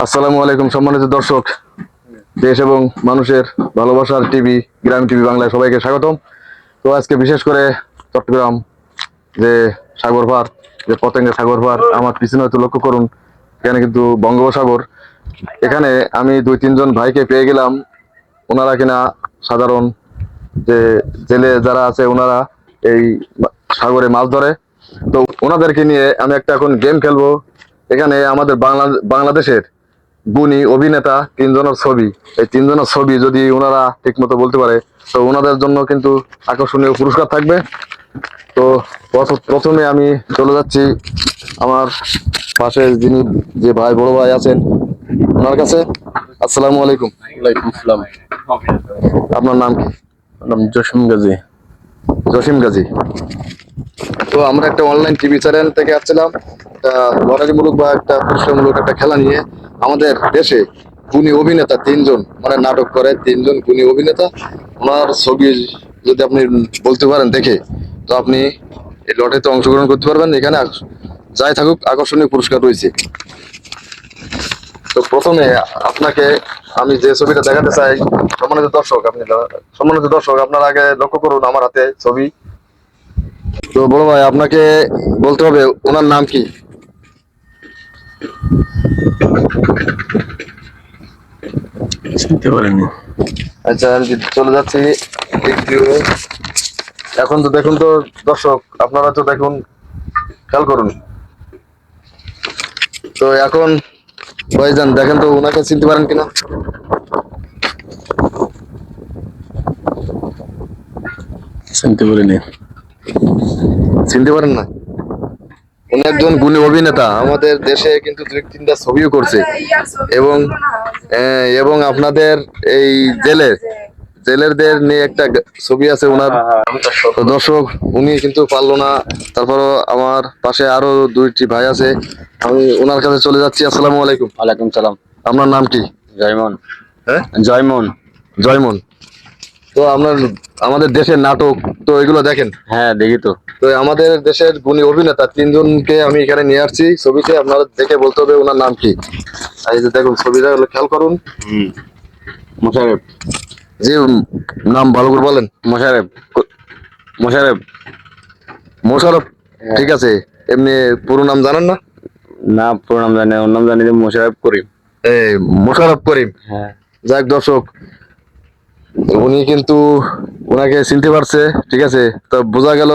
আসসালামু আলাইকুম সম্মানিত দর্শক, দেশ এবং মানুষের ভালোবাসার টিভি গ্রাম টিভি বাংলায় সবাইকে স্বাগতম। তো আজকে বিশেষ করে চট্টগ্রাম যে সাগর পার, যে পতেঙ্গা সাগর পার, আমার পিছনে হয়তো লক্ষ্য করুন, এখানে কিন্তু বঙ্গোপসাগর। এখানে আমি 2-3 জন ভাইকে পেয়ে গেলাম। ওনারা কিনা সাধারণ যে জেলে যারা আছে ওনারা এই সাগরে মাছ ধরে। তো ওনাদেরকে নিয়ে আমি একটা এখন গেম খেলবো। এখানে আমাদের বাংলাদেশের গুণী অভিনেতা 3 জনের ছবি, এই 3 জনের ছবি যদি ওনারা ঠিক মতো বলতে পারে তো ওনাদের জন্য কিন্তু আকর্ষণীয় পুরস্কার থাকবে। তো প্রথমে আমি চলে যাচ্ছি আমার পাশে যিনি যে ভাই বড় ভাই আছেন ওনার কাছে। আসসালামু আলাইকুম। ওয়ালাইকুম আসসালাম। আপনার নাম কি? নাম জসিম গাজী। জসিম গাজী। তো আমরা একটা অনলাইন টিভি চ্যানেল থেকে আসছিলাম একটা লটারিমূলক বা একটা পুরস্কারমূলক একটা খেলা নিয়ে। আমাদের দেশে গুণী অভিনেতা 3 জন, মানে নাটক করে 3 জন গুণী অভিনেতা, ওনার ছবি যদি আপনি বলতে পারেন দেখে, তো আপনি এই লটারিতে অংশগ্রহণ করতে পারবেন। এখানে যাই থাকুক আকর্ষণীয় পুরস্কার রয়েছে। তো প্রথমে আপনাকে আমি যে ছবিটা দেখাতে চাই, সম্মানিত দর্শক আপনারা আগে লক্ষ্য করুন আমার হাতে ছবি। তো বড় ভাই আপনাকে বলতে হবে ওনার নাম কি? চিনতে পারিনি। আচ্ছা আমি চলে যাচ্ছি একটু। এখন তো দেখুন তো দর্শক, আপনারা তো দেখুন, খেয়াল করুন। তো এখন ভাইজান দেখেন তো ওনাকে চিনতে পারেন কিনা। চিনতে পারিনি। চিনতে পারেন না? উনি একজন গুণী অভিনেতা, আমাদের দেশে কিন্তু 2-3টা ছবিও করছে। এবং এবং আপনাদের এই জেলেরদের নিয়ে একটা ছবি আছে ওনার। তো দর্শক উনি কিন্তু পারলো না, তারপরও আমার পাশে আরো 2টি ভাই আছে, আমি ওনার কাছে চলে যাচ্ছি। আসসালামু আলাইকুম। ওয়ালাইকুম সালাম। আপনার নাম কি? জয়মন। হ্যাঁ, জয়মন। জয়মন। তো আপনার আমাদের দেশের নাটক তো এগুলো দেখেন? হ্যাঁ দেখি তো। তো আমাদের দেশের গুণী অভিনেতা 3 জনকে আমি এখানে নিয়ে আসছি ছবিতে, আপনারা দেখে বলতে হবে ওনার নাম কি। এই যে দেখুন ছবিটা খেয়াল করুন। মোশারেফ। জি, নাম ভালো করে বলেন। মোশারেফ। মোশারেফ। মোশাররফ। হ্যাঁ। ঠিক আছে, এমনি পুরো নাম জানেন না? না পুরো নাম জানি না, ওর নাম জানি যে মোশারেফ করিম। এই মোশাররফ করিম। হ্যাঁ। যাক দর্শক, উনি কিন্তু ওনাকে চিনতে পারছে। ঠিক আছে, তো বোঝা গেল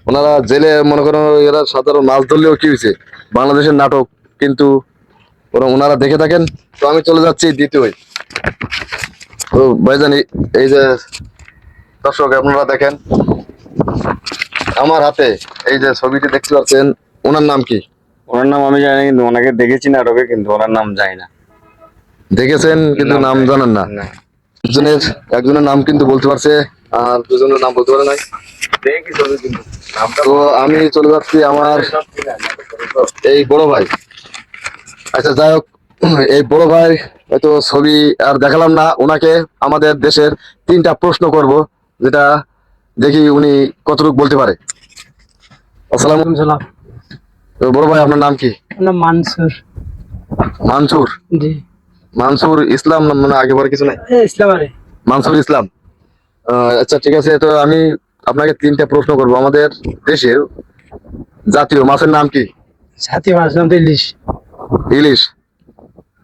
ওনারা জেলে, মনে করেন এরা সাধারণ মাছ ধরলেও কি হয়েছে, বাংলাদেশের নাটক কিন্তু ওনারা দেখে থাকেন। তো আমি চলে যাচ্ছি দ্বিতীয়। তো ভাইজান এই যে দর্শক আপনারা দেখেন আমার হাতে এই যে ছবিটি দেখতে পাচ্ছেন, ওনার নাম কি? ওনার নাম আমি জানি না, কিন্তু ওনাকে দেখেছি নাটকে, কিন্তু ওনার নাম জানি না। দেখেছেন কিন্তু নাম জানেন না? একজনের একজনের নাম কিন্তু বলতে পারছে, আর 2 জনের নাম বলতে পারে নাই। তো আমি চলে যাচ্ছি আমার এই বড় ভাই। আচ্ছা যাই হোক, এই বড় ভাই হয়তো ছবি আর দেখালাম না ওনাকে। আমাদের দেশের 3টা প্রশ্ন করব, যেটা দেখি উনি কতটুকু বলতে পারে। আসসালামু ওয়ালাইকুম সালাম। তো বড় ভাই আপনার নাম কি? আমার নাম মানসুর। মানসুর? জি। মানসুর ইসলাম নাম, মানে আগে পরে কিছু নাই? ইসলাম আরে। মানসুর ইসলাম। আচ্ছা ঠিক আছে, তো আমি আপনাকে 3টা প্রশ্ন করব। আমাদের দেশের জাতীয় মাছের নাম কি? সাথী মাছ নাম তো ইলিশ। ইলিশ।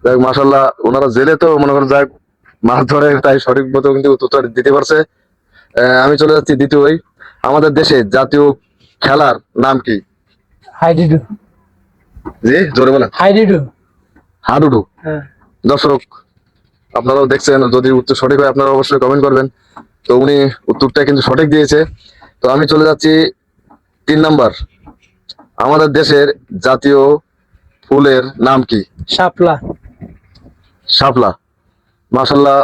যাক মাশাল্লাহ, ওনারা জেলে তো মনে করেন যাক মাছ ধরে, তাই সঠিক মতো কিন্তু উত্তর দিতে পারছে। আমি চলে যাচ্ছি দ্বিতীয়। আমাদের দেশে জাতীয় খেলার নাম কি? হাইডিডু। জি জোরে বলেন। হাইডিডু। হাডুডু। হ্যাঁ। দর্শক আপনারাও দেখছেন, যদি উত্তর সঠিক হয় আপনারা অবশ্যই কমেন্ট করবেন। তো উনি উত্তরটা কিন্তু সঠিক দিয়েছে। তো আমি চলে যাচ্ছি 3 নাম্বার। আমাদের দেশের জাতীয় ফুলের নাম কি? শাপলা। শাপলা। মাশাল্লাহ,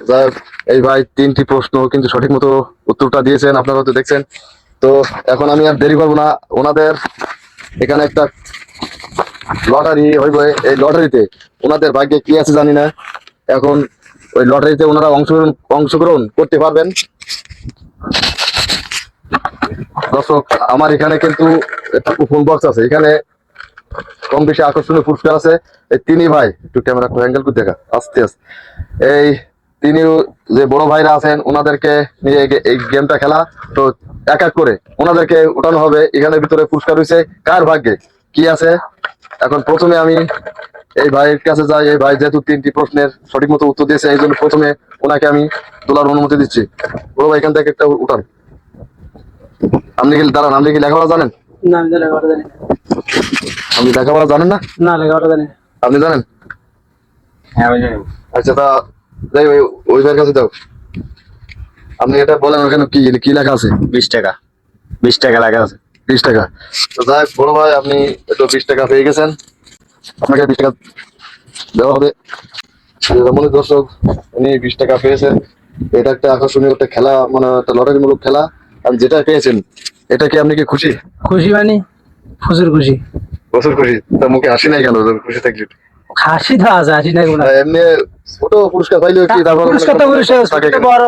যাই হোক, এই ভাই 3টি প্রশ্ন কিন্তু সঠিক মতো উত্তরটা দিয়েছেন, আপনারা তো দেখছেন। তো এখন আমি আর দেরি করবো না, ওনাদের এখানে একটা লটারি হইবে। এই লটারিতে ওনাদের ভাগ্যে কি আছে জানি না। এখন ওই লটারিতে ওনারা অংশগ্রহণ করতে পারবেন। দর্শক আমার এখানে কিন্তু একটা কুপন বক্স আছে, এখানে কম বেশি আকর্ষণীয় পুরস্কার আছে। এই তিনি ভাই একটু ক্যামেরা একটু অ্যাঙ্গেল করে দেখা আস্তে আস্তে। এই তিনি যে বড় ভাইরা আছেন ওনাদেরকে নিয়ে এই গেমটা খেলা, তো এক এক করে ওনাদেরকে উঠানো হবে। এখানের ভিতরে পুরস্কার হয়েছে কার ভাগ্যে কি আছে। এখন প্রথমে আমি এই ভাইয়ের কাছে যাই। এই ভাই যেহেতু 3টি প্রশ্নের সঠিক মতো উত্তর দিয়েছে, এই জন্য প্রথমে ওনাকে আমি তোলার অনুমতি দিচ্ছি। বড় ভাই এখান থেকে একটা উঠান। আপনি কি দাঁড়ান, আপনি কি লেখাপড়া জানেন? না আমি লেখাপড়া জানি না। আপনি লেখাপড়া জানেন না? না লেখাপড়া জানি না। আপনি জানেন? হ্যাঁ আমি জানি। আচ্ছা, তা যাই ওই ভাইয়ের কাছে যাও। আপনি এটা বলেন ওখানে কি কি লেখা আছে? 20 টাকা, 20 টাকা লেখা আছে। 20 টাকা। তো যাই হোক, বড় ভাই আপনি একটু 20 টাকা পেয়ে গেছেন, আপনাকে 20 টাকা দেওয়া হবে। মনে দর্শক, উনি 20 টাকা পেয়েছেন। এটা একটা আকর্ষণীয় একটা খেলা, মানে একটা লটারিমূলক খেলা। আর যেটা পেয়েছেন এটা কি আপনি কি খুশি? খুশি মানে প্রচুর খুশি। প্রচুর খুশি। তা মুখে হাসি নাই কেন? খুশি থাকলে হাসি তো আছে, হাসি নাই কোনো। এমনি ছোট পুরস্কার পাইলেও কি তারপর পুরস্কার তো পুরস্কার, থাকে ছোট কেন? বড়,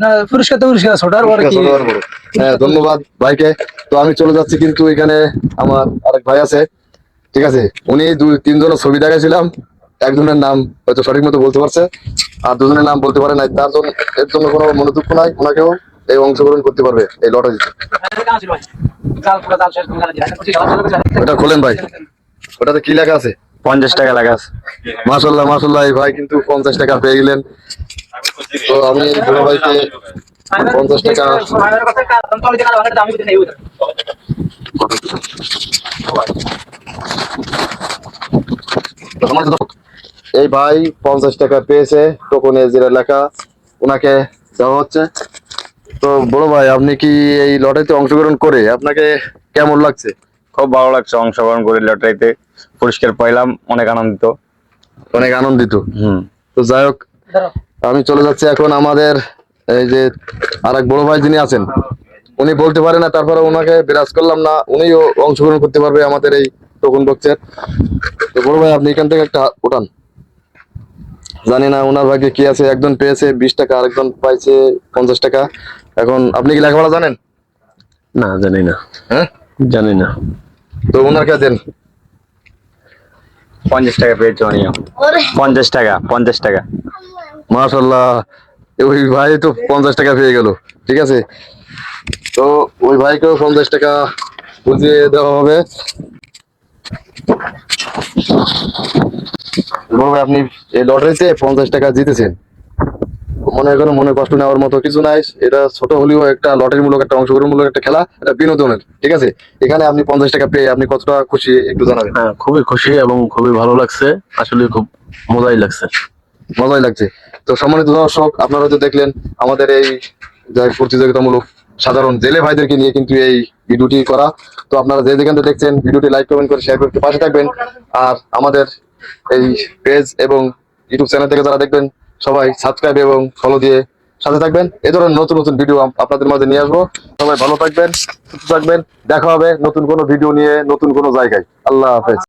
না পুরস্কার তো পুরস্কার, ছোট আর বড় কি। ছোট আর বড়। হ্যাঁ, ধন্যবাদ ভাইকে। তো আমি চলে যাচ্ছি, কিন্তু এখানে আমার আরেক ভাই আছে, ঠিক আছে? উনি 2-3 জনের ছবি দেখাইছিলাম, একজনের নাম হয়তো সঠিক মতো বলতে পারছে, আর দুজনের নাম বলতে পারে নাই। তার জন্য এর জন্য কোনো মনে দুঃখ নাই, ওনাকেও এই অংশগ্রহণ করতে পারবে এই লটারিতে। ওটা খোলেন ভাই, ওটাতে কি লেখা আছে? 50 টাকা লেখা আছে। মাশাল্লাহ মাশাল্লাহ, এই ভাই কিন্তু 50 টাকা পেয়ে গেলেন। তো আমি এই বড় ভাইকে 50 টাকা। এই ভাই 50 টাকা পেয়েছে, টোকনে যেটা লেখা ওনাকে দেওয়া হচ্ছে। তো বড় ভাই, আপনি কি এই লটারিতে অংশগ্রহণ করে আপনাকে কেমন লাগছে? খুব ভালো লাগছে অংশগ্রহণ করে লটারিতে, পুরস্কার পাইলাম, অনেক আনন্দিত। অনেক আনন্দিত। হুম। তো যাই হোক, আমি চলে যাচ্ছি এখন আমাদের এই যে আরেক বড় ভাই যিনি আছেন, উনি বলতে পারে না, তারপরে ওনাকে বিরাজ করলাম না, উনিও অংশগ্রহণ করতে পারবে আমাদের এই টোকন বক্সের। তো বড় ভাই আপনি এখান থেকে একটা উঠান। জানি না ওনার ভাগ্যে কি আছে, একজন পেয়েছে 20 টাকা, আরেকজন পাইছে 50 টাকা। এখন আপনি কি লেখাপড়া জানেন? না জানি না, হ্যাঁ, জানি না। তো ওনার কাছে দেন। 50 টাকা পেয়েছি আমিও। 50 টাকা, 50 টাকা। মাশাল্লাহ, ওই ভাই তো 50 টাকা পেয়ে গেল। ঠিক আছে, তো ওই ভাইকেও 50 টাকা বুঝিয়ে দেওয়া হবে। বড় ভাই, আপনি এই লটারিতে 50 টাকা জিতেছেন। মনে করেন, মনে কষ্ট নেওয়ার মতো কিছু নাই। এটা ছোট হলেও একটা লটারিমূলক, একটা অংশগ্রহণমূলক একটা খেলা, এটা বিনোদনের। ঠিক আছে, এখানে আপনি 50 টাকা পেয়ে আপনি কতটা খুশি একটু জানাবেন। হ্যাঁ, খুবই খুশি এবং খুবই ভালো লাগছে, আসলে খুব মজাই লাগছে। মজাই লাগছে। তো সম্মানিত দর্শক, আপনারা তো দেখলেন আমাদের এই যে প্রতিযোগিতামূলক সাধারণ জেলে ভাইদেরকে নিয়ে কিন্তু এই ভিডিওটি করা। তো আপনারা যে যেখান থেকে দেখছেন, ভিডিওটি লাইক কমেন্ট করে শেয়ার করতে পাশে থাকবেন। আর আমাদের এই পেজ এবং ইউটিউব চ্যানেল থেকে যারা দেখবেন, সবাই সাবস্ক্রাইব এবং ফলো দিয়ে সাথে থাকবেন। এই ধরনের নতুন নতুন ভিডিও আপনাদের মাঝে নিয়ে আসবো। সবাই ভালো থাকবেন, সুস্থ থাকবেন। দেখা হবে নতুন কোনো ভিডিও নিয়ে, নতুন কোনো জায়গায়। আল্লাহ হাফেজ।